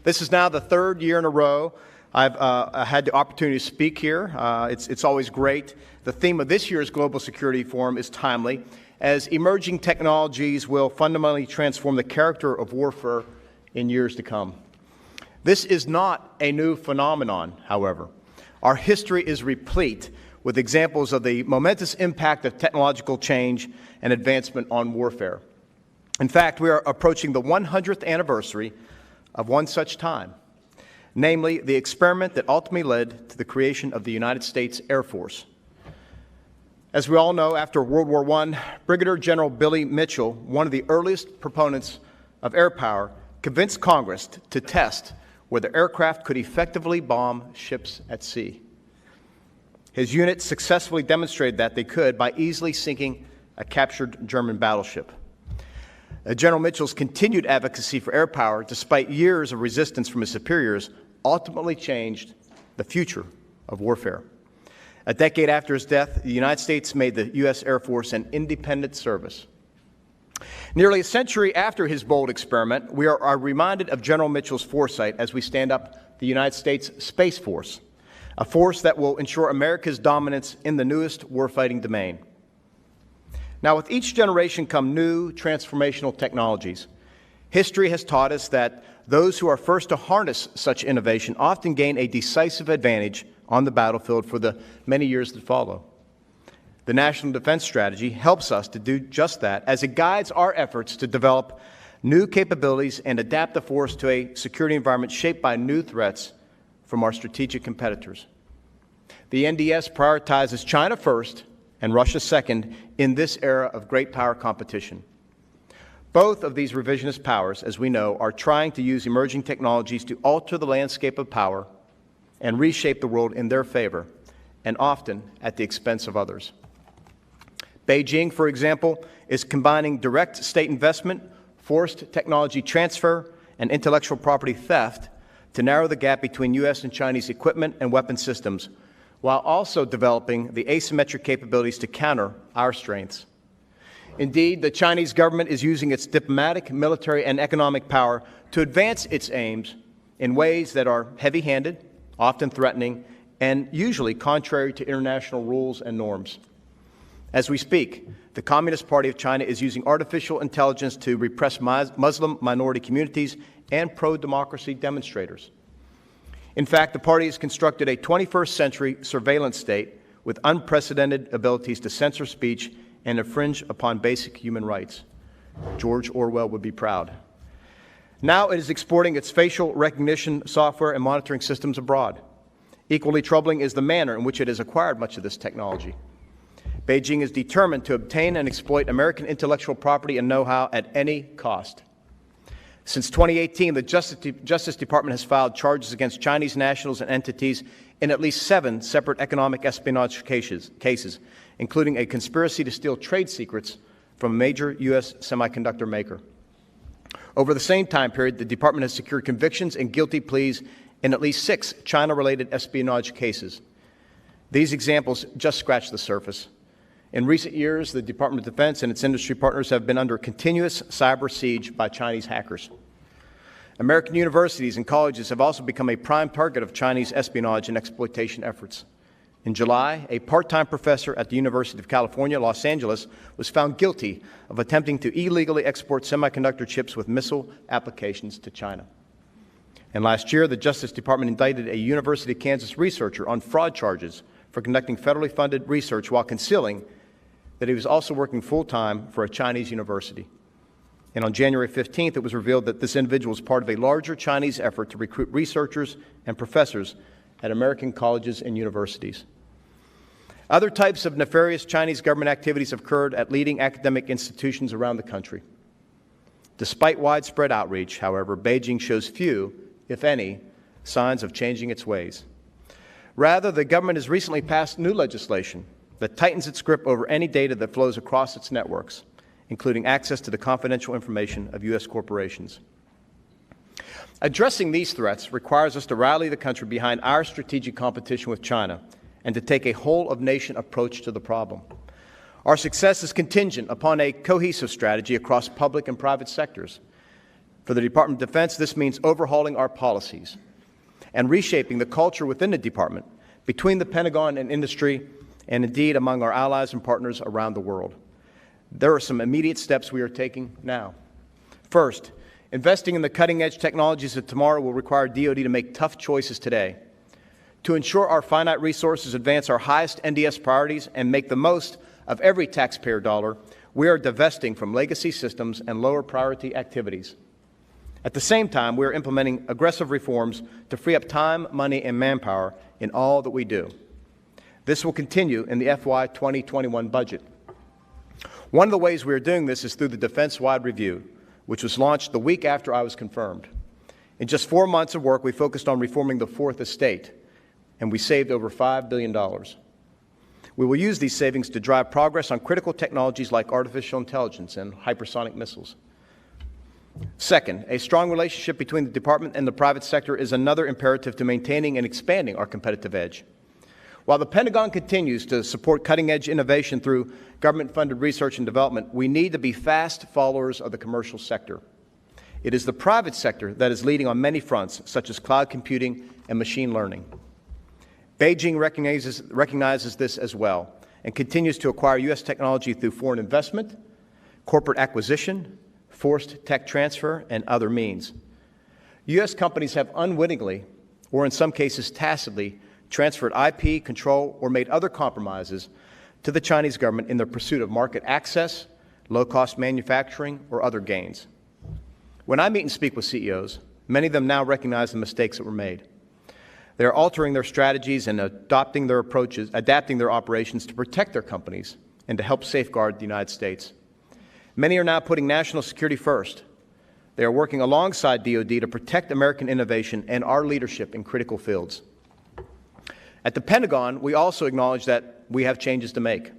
This is now the third year in a row I've had the opportunity to speak here. It's always great. The theme of this year's Global Security Forum is timely, as emerging technologies will fundamentally transform the character of warfare in years to come. This is not a new phenomenon, however. Our history is replete with examples of the momentous impact of technological change and advancement on warfare. In fact, we are approaching the 100th anniversary of one such time, namely the experiment that ultimately led to the creation of the United States Air Force. As we all know, after World War I, Brigadier General Billy Mitchell, one of the earliest proponents of air power, convinced Congress to test whether aircraft could effectively bomb ships at sea. His unit successfully demonstrated that they could by easily sinking a captured German battleship. General Mitchell's continued advocacy for air power, despite years of resistance from his superiors, ultimately changed the future of warfare. A decade after his death, the United States made the U.S. Air Force an independent service. Nearly a century after his bold experiment, we are reminded of General Mitchell's foresight as we stand up the United States Space Force, a force that will ensure America's dominance in the newest warfighting domain. Now, with each generation come new transformational technologies. History has taught us that those who are first to harness such innovation often gain a decisive advantage on the battlefield for the many years that follow. The National Defense Strategy helps us to do just that, as it guides our efforts to develop new capabilities and adapt the force to a security environment shaped by new threats from our strategic competitors. The NDS prioritizes China first and Russia second in this era of great power competition. Both of these revisionist powers, as we know, are trying to use emerging technologies to alter the landscape of power and reshape the world in their favor, and often at the expense of others. Beijing, for example, is combining direct state investment, forced technology transfer, and intellectual property theft to narrow the gap between U.S. and Chinese equipment and weapon systems, while also developing the asymmetric capabilities to counter our strengths. Indeed, the Chinese government is using its diplomatic, military, and economic power to advance its aims in ways that are heavy-handed, often threatening, and usually contrary to international rules and norms. As we speak, the Communist Party of China is using artificial intelligence to repress Muslim minority communities and pro-democracy demonstrators. In fact, the party has constructed a 21st century surveillance state with unprecedented abilities to censor speech and infringe upon basic human rights. George Orwell would be proud. Now it is exporting its facial recognition software and monitoring systems abroad. Equally troubling is the manner in which it has acquired much of this technology. Beijing is determined to obtain and exploit American intellectual property and know-how at any cost. Since 2018, the Justice Department has filed charges against Chinese nationals and entities in at least 7 separate economic espionage cases, including a conspiracy to steal trade secrets from a major U.S. semiconductor maker. Over the same time period, the Department has secured convictions and guilty pleas in at least 6 China-related espionage cases. These examples just scratch the surface. In recent years, the Department of Defense and its industry partners have been under continuous cyber siege by Chinese hackers. American universities and colleges have also become a prime target of Chinese espionage and exploitation efforts. In July, a part-time professor at the University of California, Los Angeles, was found guilty of attempting to illegally export semiconductor chips with missile applications to China. And last year, the Justice Department indicted a University of Kansas researcher on fraud charges for conducting federally funded research while concealing that he was also working full-time for a Chinese university. And on January 15th, it was revealed that this individual was part of a larger Chinese effort to recruit researchers and professors at American colleges and universities. Other types of nefarious Chinese government activities have occurred at leading academic institutions around the country. Despite widespread outreach, however, Beijing shows few, if any, signs of changing its ways. Rather, the government has recently passed new legislation that tightens its grip over any data that flows across its networks, including access to the confidential information of U.S. corporations. Addressing these threats requires us to rally the country behind our strategic competition with China and to take a whole-of-nation approach to the problem. Our success is contingent upon a cohesive strategy across public and private sectors. For the Department of Defense, this means overhauling our policies and reshaping the culture within the Department, between the Pentagon and industry, and indeed among our allies and partners around the world. There are some immediate steps we are taking now. First, investing in the cutting-edge technologies of tomorrow will require DoD to make tough choices today. To ensure our finite resources advance our highest NDS priorities and make the most of every taxpayer dollar, we are divesting from legacy systems and lower priority activities. At the same time, we are implementing aggressive reforms to free up time, money, and manpower in all that we do. This will continue in the FY 2021 budget. One of the ways we are doing this is through the Defense-wide review, which was launched the week after I was confirmed. In just 4 months of work, we focused on reforming the Fourth Estate, and we saved over $5 billion. We will use these savings to drive progress on critical technologies like artificial intelligence and hypersonic missiles. Second, a strong relationship between the Department and the private sector is another imperative to maintaining and expanding our competitive edge. While the Pentagon continues to support cutting-edge innovation through government-funded research and development, we need to be fast followers of the commercial sector. It is the private sector that is leading on many fronts, such as cloud computing and machine learning. Beijing recognizes this as well and continues to acquire U.S. technology through foreign investment, corporate acquisition, forced tech transfer, and other means. U.S. companies have unwittingly, or in some cases tacitly, transferred IP, control, or made other compromises to the Chinese government in their pursuit of market access, low-cost manufacturing, or other gains. When I meet and speak with CEOs, many of them now recognize the mistakes that were made. They are altering their strategies and adapting their operations to protect their companies and to help safeguard the United States. Many are now putting national security first. They are working alongside DoD to protect American innovation and our leadership in critical fields. At the Pentagon, we also acknowledge that we have changes to make.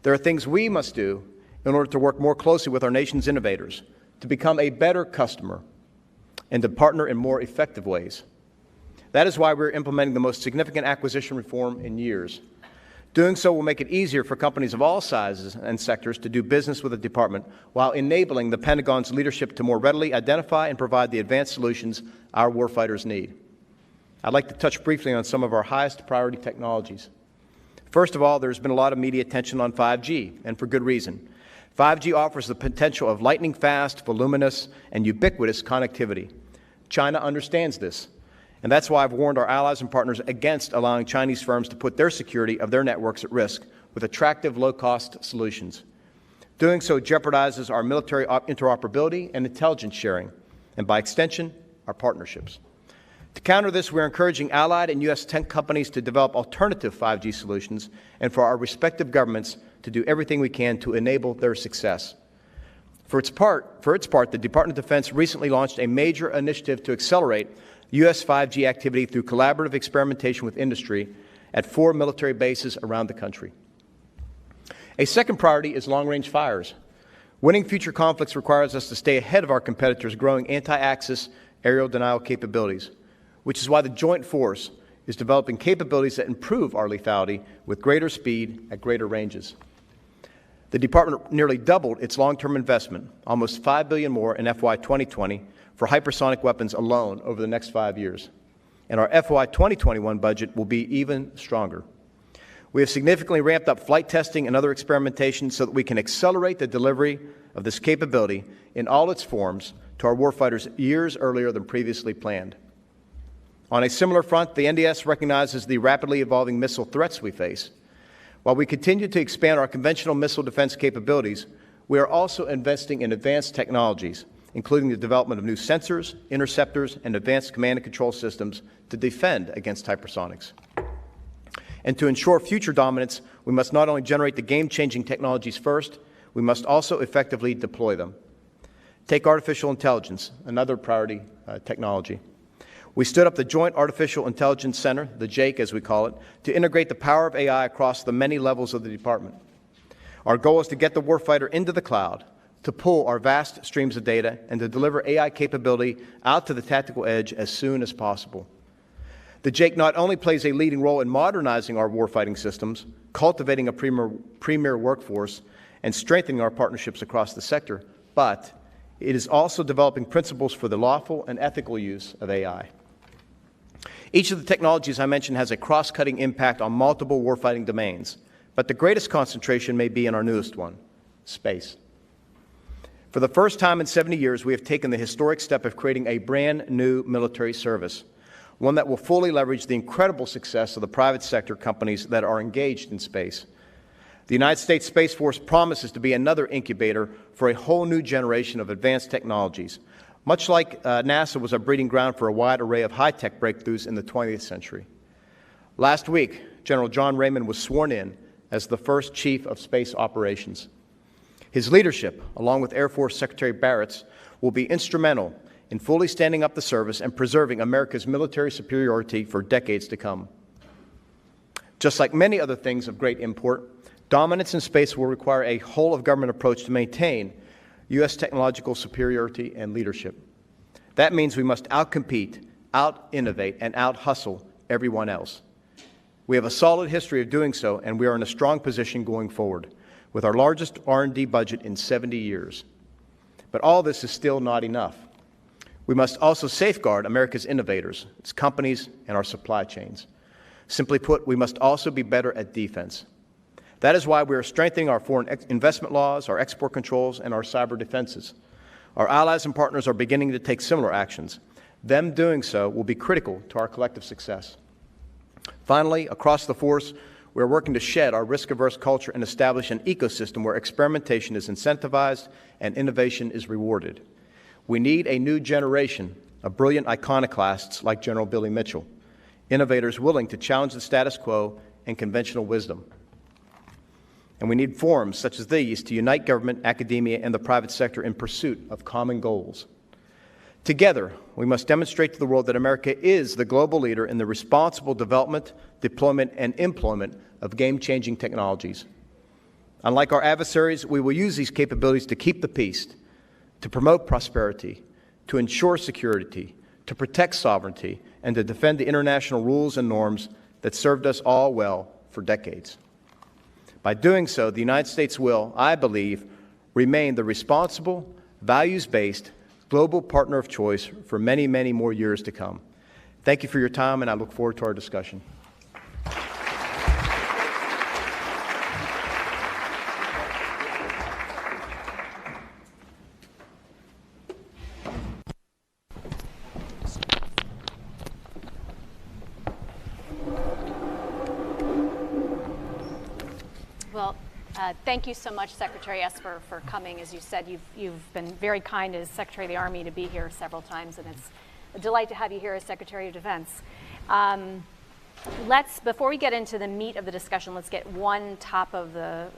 There are things we must do in order to work more closely with our nation's innovators, to become a better customer, and to partner in more effective ways. That is why we're implementing the most significant acquisition reform in years. Doing so will make it easier for companies of all sizes and sectors to do business with the Department while enabling the Pentagon's leadership to more readily identify and provide the advanced solutions our warfighters need. I'd like to touch briefly on some of our highest priority technologies. First of all, there's been a lot of media attention on 5G, and for good reason. 5G offers the potential of lightning-fast, voluminous, and ubiquitous connectivity. China understands this, and that's why I've warned our allies and partners against allowing Chinese firms to put their security of their networks at risk with attractive, low-cost solutions. Doing so jeopardizes our military interoperability and intelligence sharing, and by extension, our partnerships. To counter this, we're encouraging allied and U.S. tech companies to develop alternative 5G solutions and for our respective governments to do everything we can to enable their success. For its part, the Department of Defense recently launched a major initiative to accelerate U.S. 5G activity through collaborative experimentation with industry at 4 military bases around the country. A second priority is long-range fires. Winning future conflicts requires us to stay ahead of our competitors' growing anti-axis aerial denial capabilities, which is why the Joint Force is developing capabilities that improve our lethality with greater speed at greater ranges. The Department nearly doubled its long-term investment, almost $5 billion more in FY 2020, for hypersonic weapons alone over the next 5 years. And our FY 2021 budget will be even stronger. We have significantly ramped up flight testing and other experimentation so that we can accelerate the delivery of this capability in all its forms to our warfighters years earlier than previously planned. On a similar front, the NDS recognizes the rapidly evolving missile threats we face. While we continue to expand our conventional missile defense capabilities, we are also investing in advanced technologies, including the development of new sensors, interceptors, and advanced command and control systems to defend against hypersonics. And to ensure future dominance, we must not only generate the game-changing technologies first, we must also effectively deploy them. Take artificial intelligence, another priority technology. We stood up the Joint Artificial Intelligence Center, the JAIC as we call it, to integrate the power of AI across the many levels of the Department. Our goal is to get the warfighter into the cloud, to pull our vast streams of data, and to deliver AI capability out to the tactical edge as soon as possible. The JAIC not only plays a leading role in modernizing our warfighting systems, cultivating a premier workforce, and strengthening our partnerships across the sector, but It is also developing principles for the lawful and ethical use of AI. Each of the technologies I mentioned has a cross-cutting impact on multiple warfighting domains, but the greatest concentration may be in our newest one, space. For the first time in 70 years, we have taken the historic step of creating a brand new military service, one that will fully leverage the incredible success of the private sector companies that are engaged in space. The United States Space Force promises to be another incubator for a whole new generation of advanced technologies, much like NASA was a breeding ground for a wide array of high-tech breakthroughs in the 20th century. Last week, General John Raymond was sworn in as the first Chief of Space Operations. His leadership, along with Air Force Secretary Barrett's, will be instrumental in fully standing up the service and preserving America's military superiority for decades to come. Just like many other things of great import, dominance in space will require a whole-of-government approach to maintain U.S. technological superiority and leadership. That means we must outcompete, out-innovate, and out-hustle everyone else. We have a solid history of doing so, and we are in a strong position going forward, with our largest R&D budget in 70 years. But all this is still not enough. We must also safeguard America's innovators, its companies, and our supply chains. Simply put, we must also be better at defense. That is why we are strengthening our foreign investment laws, our export controls, and our cyber defenses. Our allies and partners are beginning to take similar actions. Them doing so will be critical to our collective success. Finally, across the force, we are working to shed our risk-averse culture and establish an ecosystem where experimentation is incentivized and innovation is rewarded. We need a new generation of brilliant iconoclasts like General Billy Mitchell, innovators willing to challenge the status quo and conventional wisdom. And we need forums such as these to unite government, academia, and the private sector in pursuit of common goals. Together, we must demonstrate to the world that America is the global leader in the responsible development, deployment, and employment of game-changing technologies. Unlike our adversaries, we will use these capabilities to keep the peace, to promote prosperity, to ensure security, to protect sovereignty, and to defend the international rules and norms that served us all well for decades. By doing so, the United States will, I believe, remain the responsible, values-based, global partner of choice for many, many more years to come. Thank you for your time, and I look forward to our discussion. Thank you so much, Secretary Esper, for coming. As you said, you've been very kind as Secretary of the Army to be here several times, and it's a delight to have you here as Secretary of Defense. Before we get into the meat of the discussion, let's get one top of the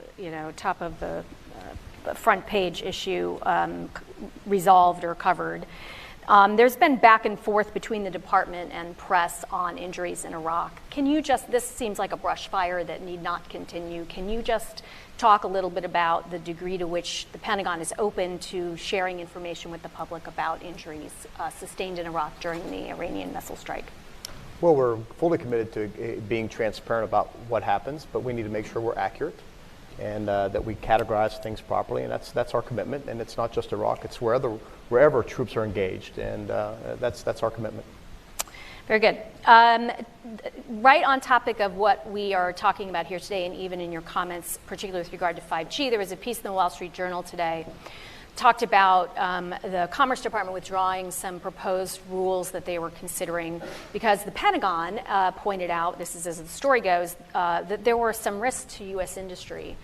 front page issue resolved or covered. There's been back and forth between the department and press on injuries in Iraq. This seems like a brush fire that need not continue. Can you just talk a little bit about the degree to which the Pentagon is open to sharing information with the public about injuries sustained in Iraq during the Iranian missile strike? Well, we're fully committed to being transparent about what happens, but we need to make sure we're accurate and that we categorize things properly, and that's our commitment. And it's not just Iraq; it's wherever troops are engaged, and that's our commitment. Very good. Right on topic of what we are talking about here today, and even in your comments, particularly with regard to 5G, there was a piece in the Wall Street Journal today talked about the Commerce Department withdrawing some proposed rules that they were considering because the Pentagon pointed out, this is as the story goes, that there were some risks to U.S. industry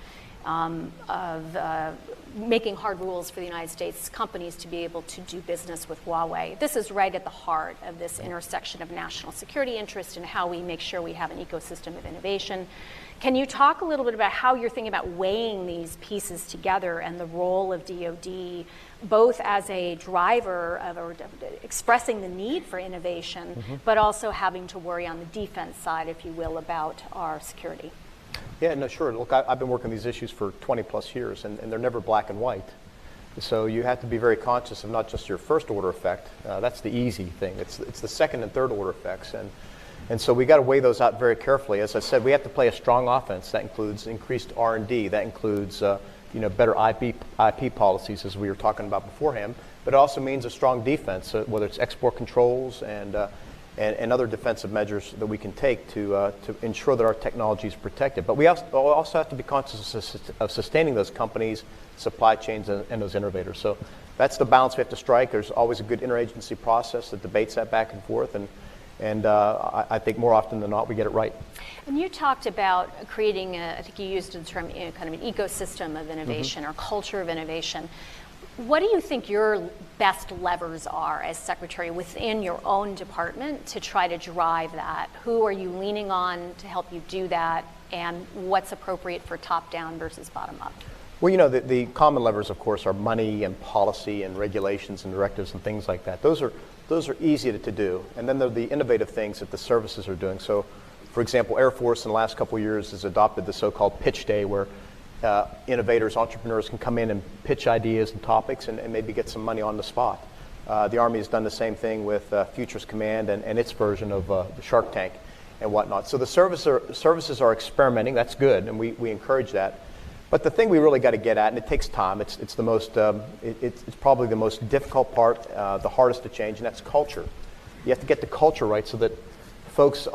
of making hard rules for the United States companies to be able to do business with Huawei. This is right at the heart of this intersection of national security interest and how we make sure we have an ecosystem of innovation. Can you talk a little bit about how you're thinking about weighing these pieces together and the role of DoD, both as a driver of expressing the need for innovation, but also having to worry on the defense side, if you will, about our security? Yeah, no, sure. Look, I've been working these issues for 20 plus years, and they're never black and white. So you have to be very conscious of not just your first order effect. That's the easy thing. It's the second and third order effects. And so we got to weigh those out very carefully. As I said, we have to play a strong offense. That includes increased R&D. That includes better IP policies, as we were talking about beforehand, but it also means a strong defense, whether it's export controls and other defensive measures that we can take to ensure that our technology is protected. But we also have to be conscious of sustaining those companies, supply chains, and those innovators. So that's the balance we have to strike. There's always a good interagency process that debates that back and forth, and I think more often than not we get it right. And you talked about creating, I think you used the term, kind of an ecosystem of innovation or culture of innovation. What do you think your best levers are as Secretary within your own department to try to drive that? Who are you leaning on to help you do that, and what's appropriate for top-down versus bottom-up? Well, the common levers, of course, are money and policy and regulations and directives and things like that. Those are easy to do. And then there are the innovative things that the services are doing. So, for example, Air Force in the last couple of years has adopted the so-called pitch day, where innovators, entrepreneurs can come in and pitch ideas and topics and maybe get some money on the spot. The Army has done the same thing with Futures Command and its version of the Shark Tank and whatnot. So the services are experimenting. That's good, and we encourage that. But the thing we really got to get at, and it takes time, it's probably the most difficult part, the hardest to change, and that's culture. You have to get the culture right so that folks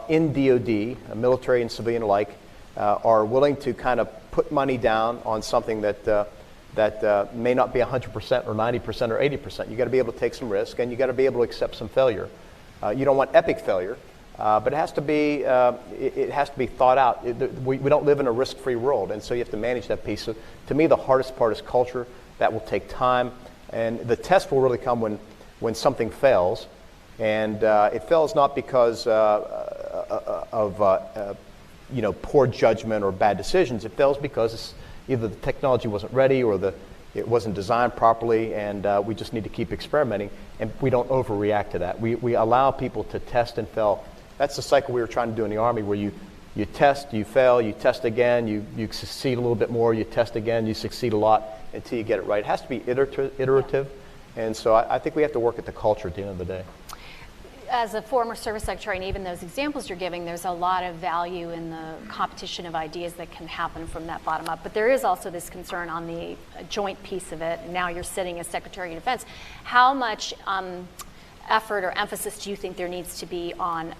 in DOD, military and civilian alike, are willing to kind of put money down on something that may not be 100% or 90% or 80%. You got to be able to take some risk, and you got to be able to accept some failure. You don't want epic failure, but it has to be thought out. We don't live in a risk-free world, and so you have to manage that piece. So to me, the hardest part is culture. That will take time, and the test will really come when something fails, and it fails not because of poor judgment or bad decisions. It fails because either the technology wasn't ready or it wasn't designed properly, and we just need to keep experimenting, and we don't overreact to that. We allow people to test and fail. That's the cycle we were trying to do in the Army, where you test, you fail, you test again, you succeed a little bit more, you test again, you succeed a lot until you get it right. It has to be iterative, and so I think we have to work at the culture at the end of the day. As a former service secretary, and even those examples you're giving, there's a lot of value in the competition of ideas that can happen from that bottom up. But there is also this concern on the joint piece of it. And now you're sitting as Secretary of Defense. How much effort or emphasis do you think there needs to be on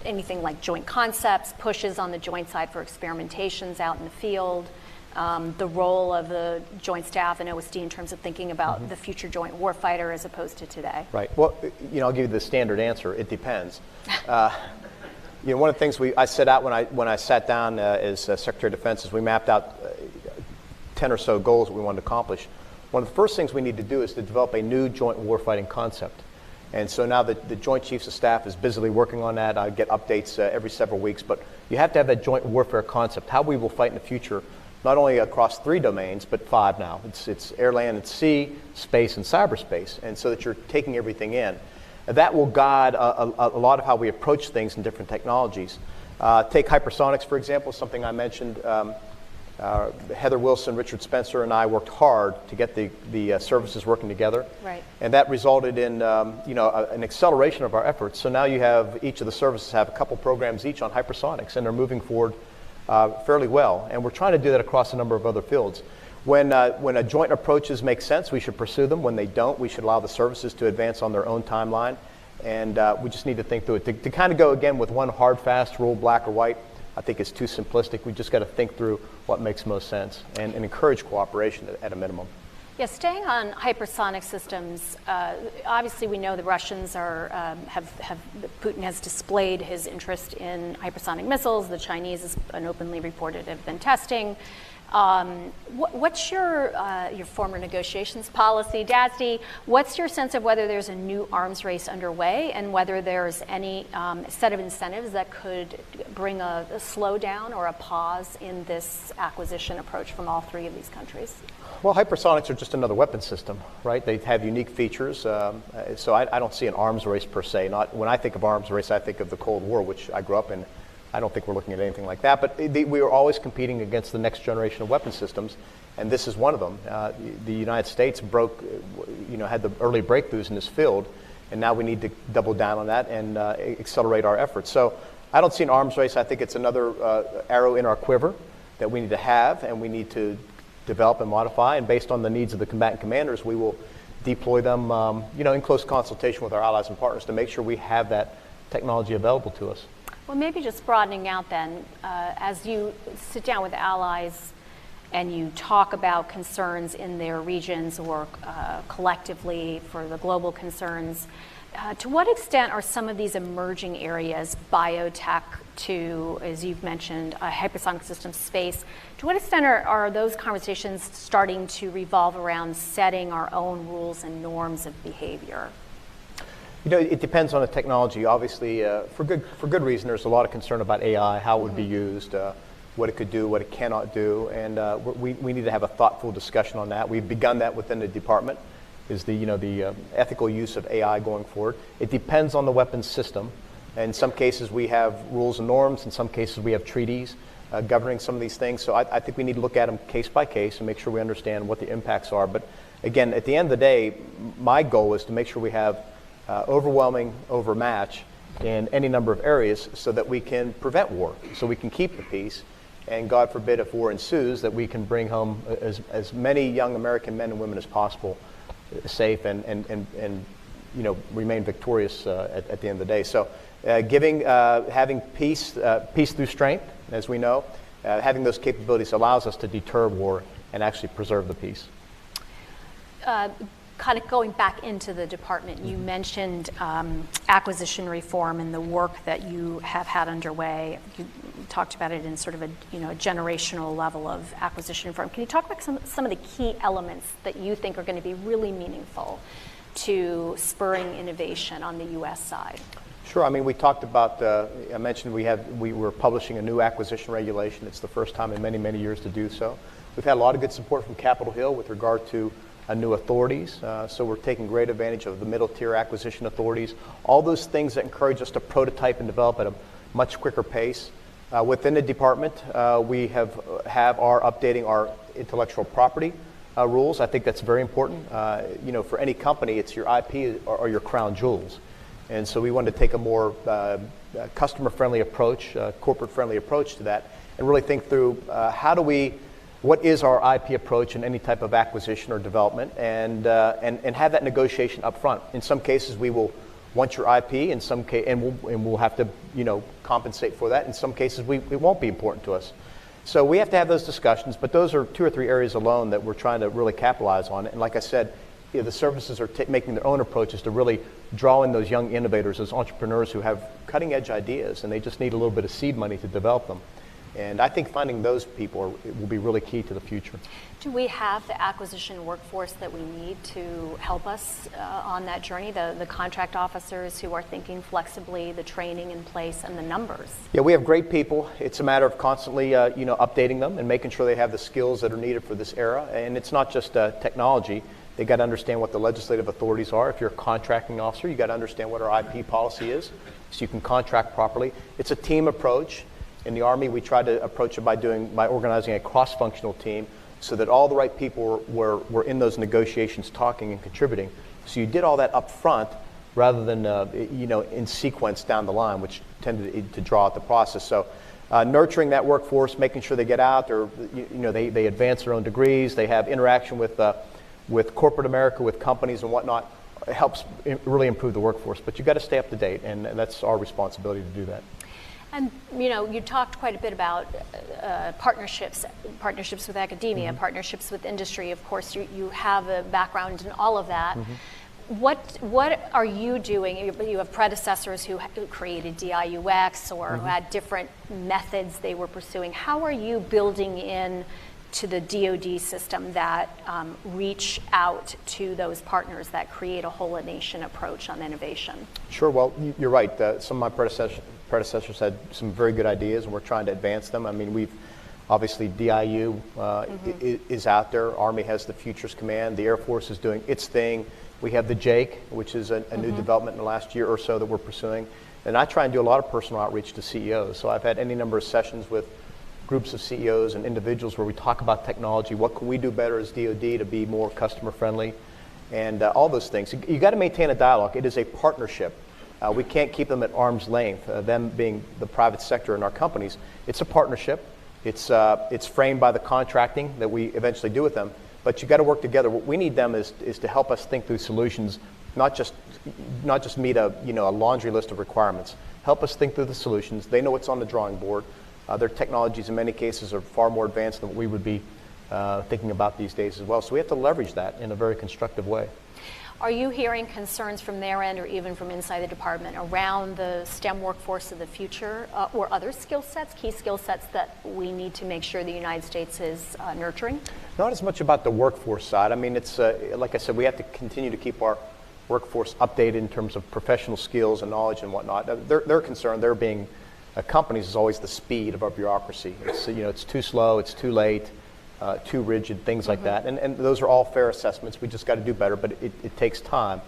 anything like joint concepts, pushes on the joint side for experimentations out in the field, the role of the Joint Staff and OSD in terms of thinking about the future joint warfighter as opposed to today? Right. Well, I'll give you the standard answer. It depends. One of the things I set out when I sat down as Secretary of Defense is we mapped out 10 or so goals that we wanted to accomplish. One of the first things we need to do is to develop a new joint warfighting concept. And so now the Joint Chiefs of Staff is busily working on that. I get updates every several weeks, but you have to have that joint warfare concept, how we will fight in the future, not only across 3 domains, but 5 now. It's air, land, and sea, space, and cyberspace, and so that you're taking everything in. That will guide a lot of how we approach things in different technologies. Take hypersonics, for example, something I mentioned. Heather Wilson, Richard Spencer, and I worked hard to get the services working together. Right. And that resulted in an acceleration of our efforts. So now each of the services have a couple programs each on hypersonics, and they're moving forward fairly well. And we're trying to do that across a number of other fields. When a joint approaches make sense, we should pursue them. When they don't, we should allow the services to advance on their own timeline. And we just need to think through it. To kind of go again with one hard, fast rule, black or white, I think it's too simplistic. We just got to think through what makes most sense and encourage cooperation at a minimum. Yeah, staying on hypersonic systems, obviously we know the Russians Putin has displayed his interest in hypersonic missiles. The Chinese, has been openly reported, have been testing. What's your former negotiations policy, DASD? What's your sense of whether there's a new arms race underway and whether there's any set of incentives that could bring a slowdown or a pause in this acquisition approach from all 3 of these countries? Well, hypersonics are just another weapon system, right? They have unique features, so I don't see an arms race per se. When I think of arms race, I think of the Cold War, which I grew up in. I don't think we're looking at anything like that, but we are always competing against the next generation of weapon systems, and this is one of them. The United States had the early breakthroughs in this field, and now we need to double down on that and accelerate our efforts. So I don't see an arms race. I think it's another arrow in our quiver that we need to have, and we need to develop and modify, and based on the needs of the combatant commanders, we will deploy them in close consultation with our allies and partners to make sure we have that technology available to us. Well, maybe just broadening out then, as you sit down with allies and you talk about concerns in their regions or collectively for the global concerns, to what extent are some of these emerging areas, biotech to, as you've mentioned, hypersonic system space, to what extent are those conversations starting to revolve around setting our own rules and norms of behavior? It depends on the technology. Obviously, for good reason, there's a lot of concern about AI, how it would be used, what it could do, what it cannot do, and we need to have a thoughtful discussion on that. We've begun that within the department, is the ethical use of AI going forward. It depends on the weapons system. In some cases, we have rules and norms. In some cases, we have treaties governing some of these things. So I think we need to look at them case by case and make sure we understand what the impacts are. But again, at the end of the day, my goal is to make sure we have overwhelming overmatch in any number of areas so that we can prevent war, so we can keep the peace, and God forbid if war ensues, that we can bring home as many young American men and women as possible safe and remain victorious at the end of the day. So having peace through strength, as we know, having those capabilities allows us to deter war and actually preserve the peace. Kind of going back into the department, you mentioned acquisition reform and the work that you have had underway. You talked about it in sort of a generational level of acquisition reform. Can you talk about some of the key elements that you think are going to be really meaningful to spurring innovation on the U.S. side? Sure. I mean, we talked about, I mentioned we were publishing a new acquisition regulation. It's the first time in many, many years to do so. We've had a lot of good support from Capitol Hill with regard to new authorities, so we're taking great advantage of the middle tier acquisition authorities, all those things that encourage us to prototype and develop at a much quicker pace. Within the department, we are updating our intellectual property rules. I think that's very important. For any company, it's your IP or your crown jewels. And so we wanted to take a more customer-friendly approach, corporate-friendly approach to that, and really think through what is our IP approach in any type of acquisition or development, and have that negotiation up front. In some cases, we will want your IP, and we'll have to compensate for that. In some cases, it won't be important to us. So we have to have those discussions, but those are 2 or 3 areas alone that we're trying to really capitalize on. And like I said, the services are making their own approaches to really draw in those young innovators, those entrepreneurs who have cutting-edge ideas, and they just need a little bit of seed money to develop them. And I think finding those people will be really key to the future. Do we have the acquisition workforce that we need to help us on that journey, the contract officers who are thinking flexibly, the training in place, and the numbers? Yeah, we have great people. It's a matter of constantly updating them and making sure they have the skills that are needed for this era. And it's not just technology. They got to understand what the legislative authorities are. If you're a contracting officer, you got to understand what our IP policy is so you can contract properly. It's a team approach. In the Army, we tried to approach it by organizing a cross-functional team so that all the right people were in those negotiations talking and contributing. So you did all that up front rather than in sequence down the line, which tended to draw out the process. So nurturing that workforce, making sure they get out, they advance their own degrees, they have interaction with corporate America, with companies and whatnot, it helps really improve the workforce. But you've got to stay up to date, and that's our responsibility to do that. And you talked quite a bit about partnerships with academia, partnerships with industry. Of course, you have a background in all of that. What are you doing? You have predecessors who created DIUX or who had different methods they were pursuing. How are you building in to the DoD system that reach out to those partners that create a whole nation approach on innovation? Sure. Well, you're right. Some of my predecessors had some very good ideas, and we're trying to advance them. I mean, we've obviously DIU is out there. Army has the Futures Command. The Air Force is doing its thing. We have the JAIC, which is a new development in the last year or so that we're pursuing. And I try and do a lot of personal outreach to CEOs. So I've had any number of sessions with groups of CEOs and individuals where we talk about technology. What can we do better as DoD to be more customer friendly, and all those things. You got to maintain a dialogue. It is a partnership. We can't keep them at arm's length, them being the private sector in our companies. It's a partnership. It's framed by the contracting that we eventually do with them, but you got to work together. What we need them is to help us think through solutions, not just meet a laundry list of requirements. Help us think through the solutions. They know what's on the drawing board. Their technologies in many cases are far more advanced than what we would be thinking about these days as well. So we have to leverage that in a very constructive way. Are you hearing concerns from their end or even from inside the department around the STEM workforce of the future or other skill sets, key skill sets that we need to make sure the United States is nurturing? Not as much about the workforce side. I mean, it's like I said, we have to continue to keep our workforce updated in terms of professional skills and knowledge and whatnot. They're concerned. They're being companies is always the speed of our bureaucracy. It's it's too slow, it's too late, too rigid, things like that. And those are all fair assessments. We just got to do better, but it takes time.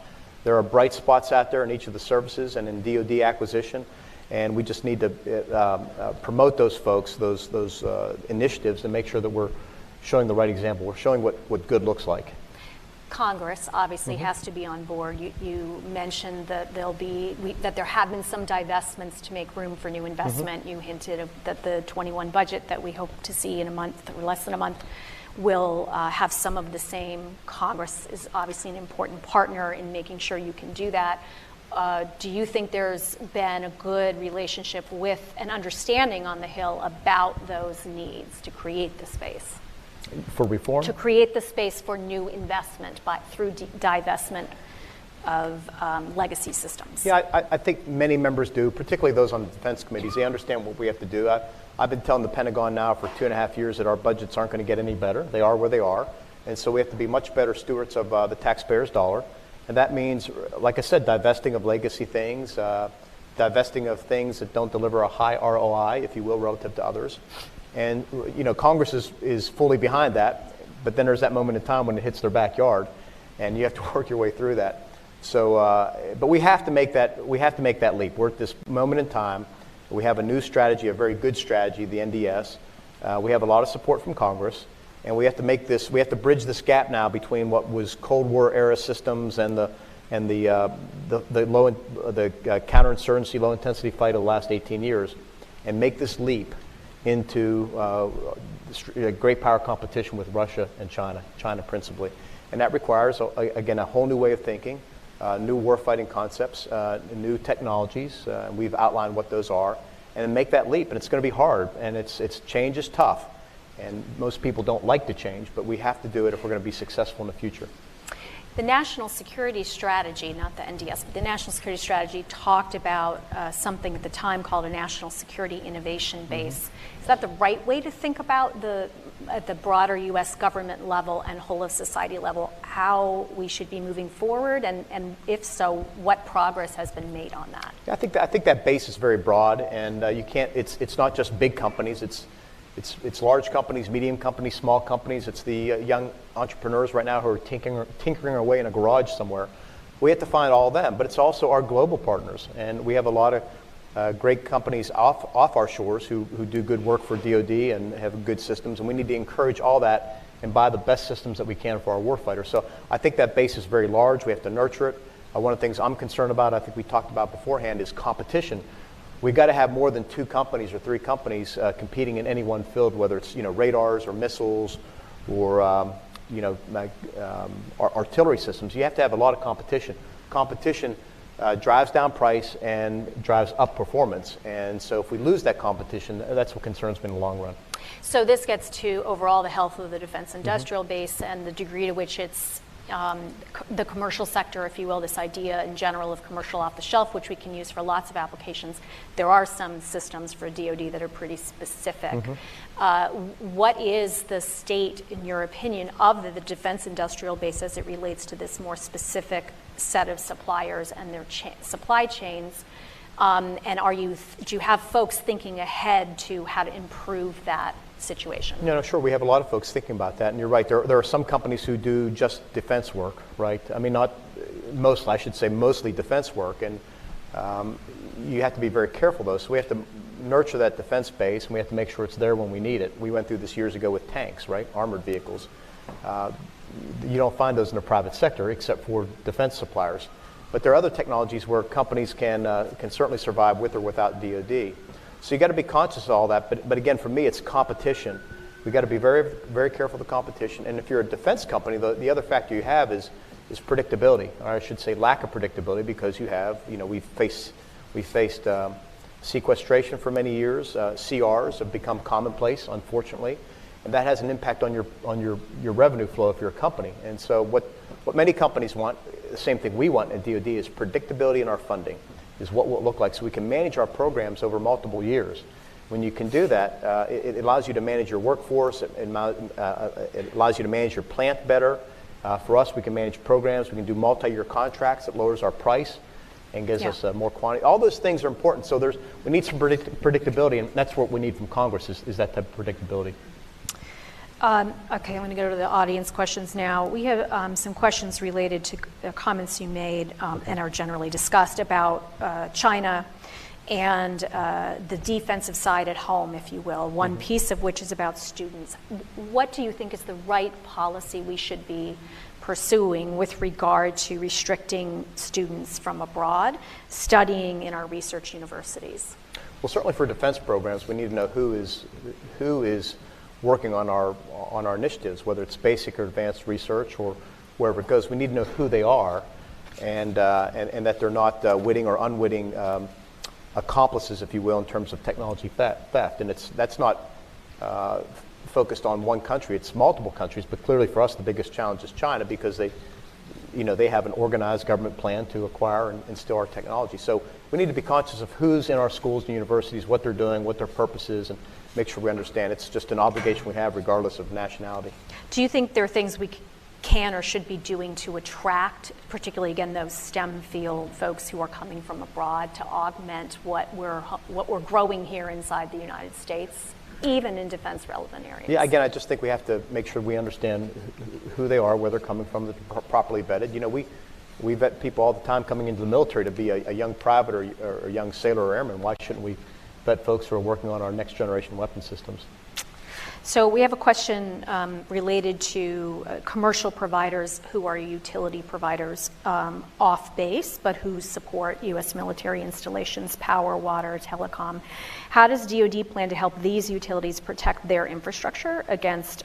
There are bright spots out there in each of the services and in DoD acquisition, and we just need to promote those folks, those initiatives, and make sure that we're showing the right example. We're showing what good looks like. Congress obviously has to be on board. You mentioned that that there have been some divestments to make room for new investment. You hinted that the 21 budget that we hope to see in a month or less than a month will have some of the same. Congress is obviously an important partner in making sure you can do that. Do you think there's been a good relationship with an understanding on the Hill about those needs to create the space? For reform? To create the space for new investment through divestment of legacy systems. Yeah, I think many members do, particularly those on the defense committees. They understand what we have to do. I've been telling the Pentagon now for 2.5 years that our budgets aren't going to get any better. They are where they are. And so we have to be much better stewards of the taxpayers' dollar. And that means, like I said, divesting of legacy things, divesting of things that don't deliver a high ROI, if you will, relative to others. And Congress is fully behind that, but then there's that moment in time when it hits their backyard, and you have to work your way through that. So, but we have to make that leap. We're at this moment in time. We have a new strategy, a very good strategy, the NDS. We have a lot of support from Congress, and we have to make this. We have to bridge this gap now between what was Cold War era systems and the counterinsurgency, low intensity fight of the last 18 years, and make this leap into great power competition with Russia and China principally. And that requires, again, a whole new way of thinking, new warfighting concepts, new technologies. We've outlined what those are, and make that leap. And it's going to be hard, and change is tough. And most people don't like to change, but we have to do it if we're going to be successful in the future. The National Security Strategy, not the NDS, but the National Security Strategy talked about something at the time called a National Security Innovation Base. Is that the right way to think about at the broader U.S. government level and whole of society level, how we should be moving forward? And if so, what progress has been made on that? I think that base is very broad, and you can't. It's not just big companies. It's large companies, medium companies, small companies. It's the young entrepreneurs right now who are tinkering away in a garage somewhere. We have to find all of them, but it's also our global partners. And we have a lot of great companies off our shores who do good work for DoD and have good systems. And we need to encourage all that and buy the best systems that we can for our warfighters. So I think that base is very large. We have to nurture it. One of the things I'm concerned about, I think we talked about beforehand, is competition. We've got to have more than 2 companies or 3 companies competing in any one field, whether it's radars or missiles or artillery systems. You have to have a lot of competition. Competition drives down price and drives up performance. And so if we lose that competition, that's what concerns me in the long run. So this gets to overall the health of the defense industrial base and the degree to which it's the commercial sector, if you will, this idea in general of commercial off the shelf, which we can use for lots of applications. There are some systems for DoD that are pretty specific. What is the state, in your opinion, of the defense industrial base as it relates to this more specific set of suppliers and their supply chains? And do you have folks thinking ahead to how to improve that situation? No, sure. We have a lot of folks thinking about that, and you're right. There are some companies who do just defense work, right? I mean, not most, I should say, mostly defense work, and you have to be very careful, though. So we have to nurture that defense base, and we have to make sure it's there when we need it. We went through this years ago with tanks, right? Armored vehicles. You don't find those in the private sector except for defense suppliers. But there are other technologies where companies can certainly survive with or without DoD. So you got to be conscious of all that. But again, for me, it's competition. We got to be very, very careful of the competition. And if you're a defense company, the other factor you have is predictability, or I should say lack of predictability, because you have, we've faced sequestration for many years. CRs have become commonplace, unfortunately, and that has an impact on your revenue flow if you're a company. And so what many companies want, the same thing we want at DoD, is predictability in our funding, is what will it look like, so we can manage our programs over multiple years. When you can do that, it allows you to manage your workforce. It allows you to manage your plant better. For us, we can manage programs. We can do multi-year contracts. It lowers our price and gives us more quantity. All those things are important. So we need some predictability, and that's what we need from Congress is that type of predictability. Okay, I'm going to go to the audience questions now. We have some questions related to comments you made and are generally discussed about China and the defensive side at home, if you will, one piece of which is about students. What do you think is the right policy we should be pursuing with regard to restricting students from abroad studying in our research universities? Well, certainly for defense programs, we need to know who is working on our initiatives, whether it's basic or advanced research or wherever it goes. We need to know who they are, and that they're not witting or unwitting accomplices, if you will, in terms of technology theft. And that's not focused on one country; it's multiple countries. But clearly, for us, the biggest challenge is China, because they have an organized government plan to acquire and steal our technology. So we need to be conscious of who's in our schools and universities, what they're doing, what their purpose is, and make sure we understand. It's just an obligation we have regardless of nationality. Do you think there are things we can or should be doing to attract, particularly again, those STEM field folks who are coming from abroad, to augment what we're growing here inside the United States, even in defense relevant areas? Yeah, again, I just think we have to make sure we understand who they are, where they're coming from, they're properly vetted. We vet people all the time coming into the military to be a young private or a young sailor or airman. Why shouldn't we vet folks who are working on our next generation weapon systems? So we have a question related to commercial providers who are utility providers off base, but who support U.S. military installations, power, water, telecom. How does DoD plan to help these utilities protect their infrastructure against,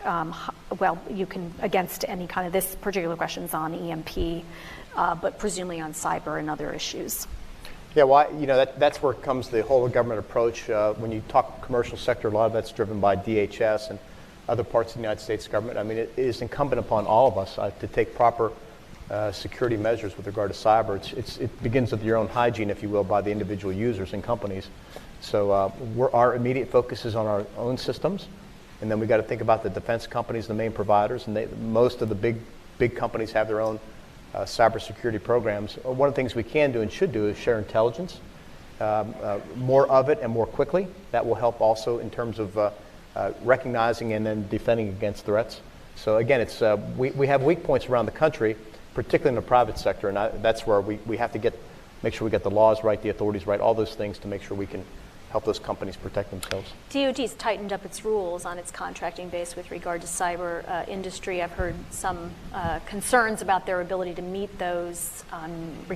against any kind of, this particular question's on EMP, but presumably on cyber and other issues? Yeah, well, that's where comes the whole of government approach. When you talk commercial sector, a lot of that's driven by DHS and other parts of the United States government. I mean, it is incumbent upon all of us to take proper security measures with regard to cyber. It begins with your own hygiene, if you will, by the individual users and companies. So our immediate focus is on our own systems, and then we got to think about the defense companies, the main providers, and most of the big companies have their own cybersecurity programs. One of the things we can do and should do is share intelligence, more of it and more quickly. That will help also in terms of recognizing and then defending against threats. So again, we have weak points around the country, particularly in the private sector, and that's where we have to make sure we get the laws right, the authorities right, all those things to make sure we can help those companies protect themselves. DoD's tightened up its rules on its contracting base with regard to cyber industry. I've heard some concerns about their ability to meet those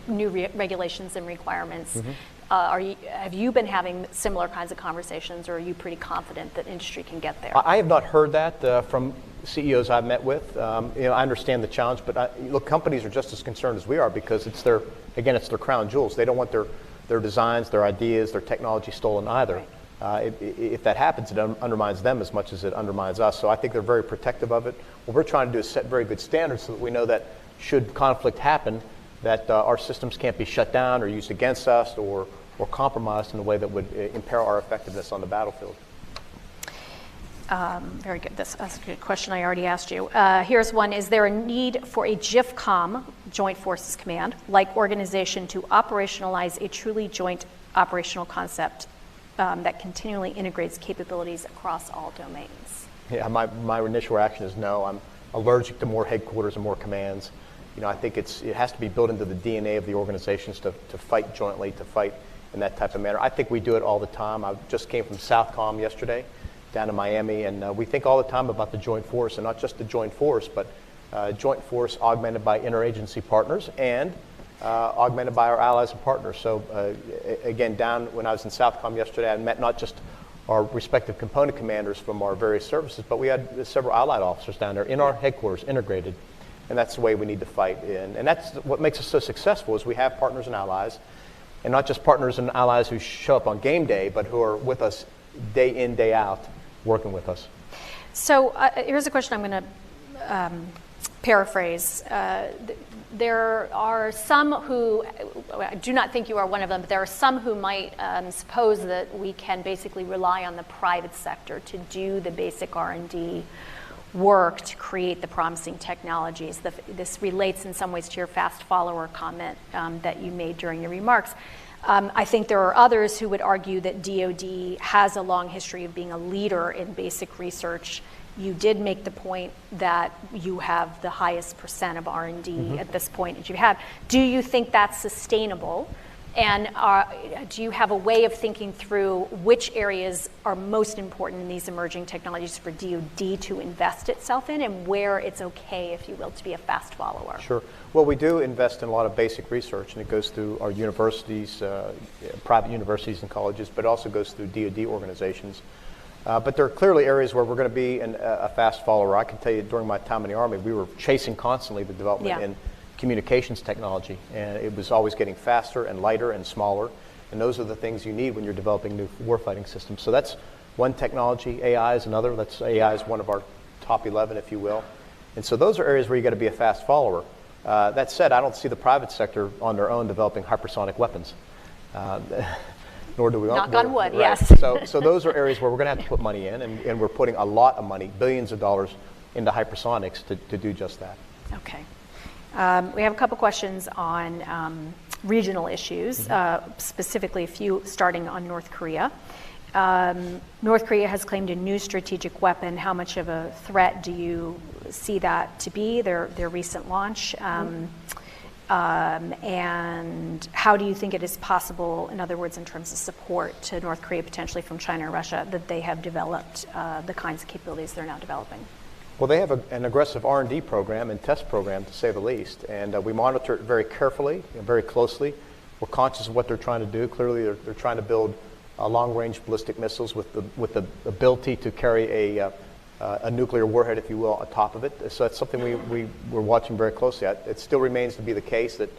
new regulations and requirements. Mm-hmm. Have you been having similar kinds of conversations, or are you pretty confident that industry can get there? I have not heard that from CEOs I've met with. I understand the challenge, but look, companies are just as concerned as we are, because it's their crown jewels. They don't want their designs, their ideas, their technology stolen either. Right. If that happens, it undermines them as much as it undermines us. So I think they're very protective of it. What we're trying to do is set very good standards so that we know that should conflict happen, that our systems can't be shut down or used against us or compromised in a way that would impair our effectiveness on the battlefield. Very good. That's a good question I already asked you. Here's one. Is there a need for a JIFCOM, Joint Forces Command, like organization to operationalize a truly joint operational concept that continually integrates capabilities across all domains? Yeah, my initial reaction is no. I'm allergic to more headquarters and more commands. I think it has to be built into the DNA of the organizations to fight jointly, to fight in that type of manner. I think we do it all the time. I just came from Southcom yesterday, down in Miami, and we think all the time about the joint force, and not just the joint force, but joint force augmented by interagency partners and augmented by our allies and partners. So again, down when I was in Southcom yesterday, I met not just our respective component commanders from our various services, but we had several allied officers down there in our headquarters integrated. And that's the way we need to fight. And that's what makes us so successful is we have partners and allies, and not just partners and allies who show up on game day, but who are with us day in, day out, working with us. So here's a question I'm going to paraphrase. There are some who, I do not think you are one of them, but there are some who might suppose that we can basically rely on the private sector to do the basic R&D work to create the promising technologies. This relates in some ways to your fast follower comment that you made during your remarks. I think there are others who would argue that DoD has a long history of being a leader in basic research. You did make the point that you have the highest percent of R&D at this point that you have. Do you think that's sustainable? And do you have a way of thinking through which areas are most important in these emerging technologies for DoD to invest itself in, and where it's okay, if you will, to be a fast follower? Sure. Well, we do invest in a lot of basic research, and it goes through our universities, private universities and colleges, but it also goes through DoD organizations. But there are clearly areas where we're going to be a fast follower. I can tell you during my time in the Army, we were chasing constantly the development in communications technology, and it was always getting faster and lighter and smaller, and those are the things you need when you're developing new warfighting systems. So that's one technology. AI is another. AI is one of our top 11, if you will. And so those are areas where you got to be a fast follower. That said, I don't see the private sector on their own developing hypersonic weapons. Nor do we. Knock on wood, right. yes. So those are areas where we're going to have to put money in, and we're putting a lot of money, billions of dollars, into hypersonics to do just that. Okay. We have a couple questions on regional issues, specifically a few starting on North Korea. North Korea has claimed a new strategic weapon. How much of a threat do you see that to be, their recent launch? And how do you think it is possible, in other words, in terms of support to North Korea potentially from China or Russia, that they have developed the kinds of capabilities they're now developing? Well, they have an aggressive R&D program and test program, to say the least, and we monitor it very carefully and very closely. We're conscious of what they're trying to do. Clearly, they're trying to build long-range ballistic missiles with the ability to carry a nuclear warhead, if you will, atop of it. So that's something we're watching very closely. It still remains to be the case that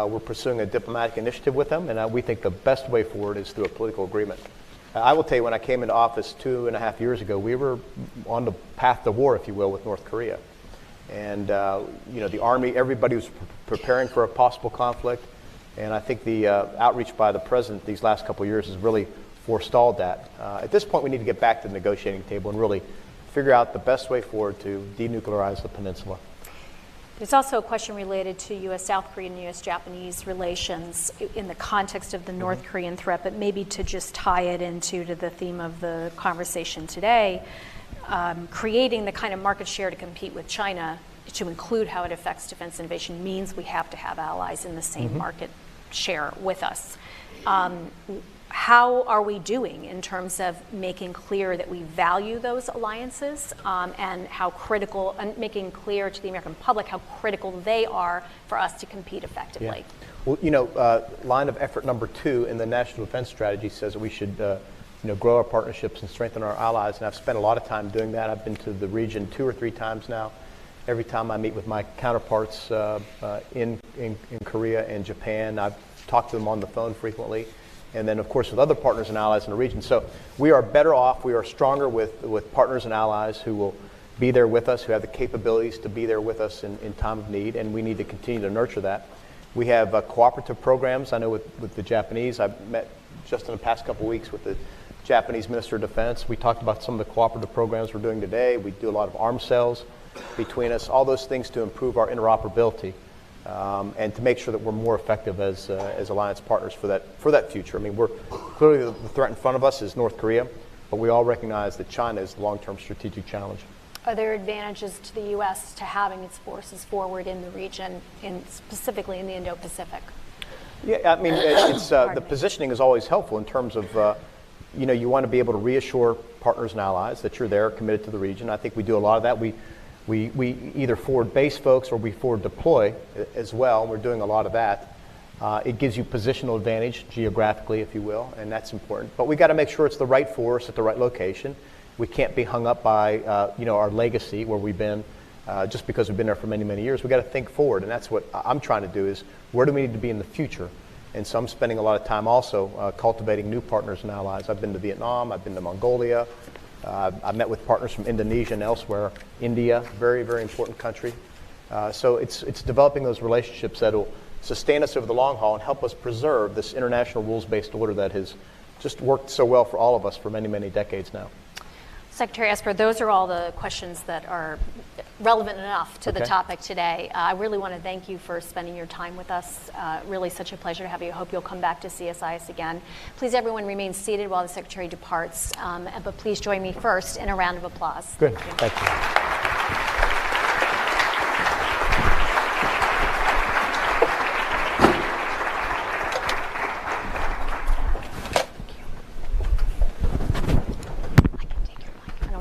we're pursuing a diplomatic initiative with them, and we think the best way forward is through a political agreement. I will tell you, when I came into office 2.5 years ago, we were on the path to war, if you will, with North Korea. And the Army, everybody was preparing for a possible conflict. And I think the outreach by the president these last couple of years has really forestalled that. At this point, we need to get back to the negotiating table and really figure out the best way forward to denuclearize the peninsula. There's also a question related to U.S.-South Korean and U.S.-Japanese relations in the context of the North Korean threat, but maybe to just tie it into the theme of the conversation today, creating the kind of market share to compete with China, to include how it affects defense innovation, means we have to have allies in the same market share with us. How are we doing in terms of making clear that we value those alliances and how critical, and making clear to the American public how critical they are for us to compete effectively? Yeah. Well, line of effort number 2 in the National Defense Strategy says that we should grow our partnerships and strengthen our allies, and I've spent a lot of time doing that. I've been to the region 2 or 3 times now. Every time I meet with my counterparts in Korea and Japan, I've talked to them on the phone frequently. And then, of course, with other partners and allies in the region. So we are better off, we are stronger with partners and allies who will be there with us, who have the capabilities to be there with us in time of need, and we need to continue to nurture that. We have cooperative programs. I know with the Japanese, I've met just in the past couple of weeks with the Japanese Minister of Defense. We talked about some of the cooperative programs we're doing today. We do a lot of arms sales between us, all those things to improve our interoperability. And to make sure that we're more effective as alliance partners for that future. I mean, we're clearly the threat in front of us is North Korea, but we all recognize that China is the long-term strategic challenge. Are there advantages to the U.S. to having its forces forward in the region, specifically in the Indo-Pacific? Yeah, I mean, the positioning is always helpful in terms of, you want to be able to reassure partners and allies that you're there, committed to the region. I think we do a lot of that. We either forward base folks or we forward deploy as well. We're doing a lot of that. It gives you positional advantage geographically, if you will, and that's important. But we got to make sure it's the right force at the right location. We can't be hung up by our legacy where we've been just because we've been there for many, many years. We got to think forward, and that's what I'm trying to do is where do we need to be in the future? And so I'm spending a lot of time also cultivating new partners and allies. I've been to Vietnam, I've been to Mongolia, I've met with partners from Indonesia and elsewhere. India, very, very important country. So it's developing those relationships that will sustain us over the long haul and help us preserve this international rules-based order that has just worked so well for all of us for many, many decades now. Secretary Esper, those are all the questions that are relevant enough to the topic today. I really want to thank you for spending your time with us. Really such a pleasure to have you. I hope you'll come back to CSIS again. Please, everyone, remain seated while the Secretary departs, but please join me first in a round of applause. Good. Thank you.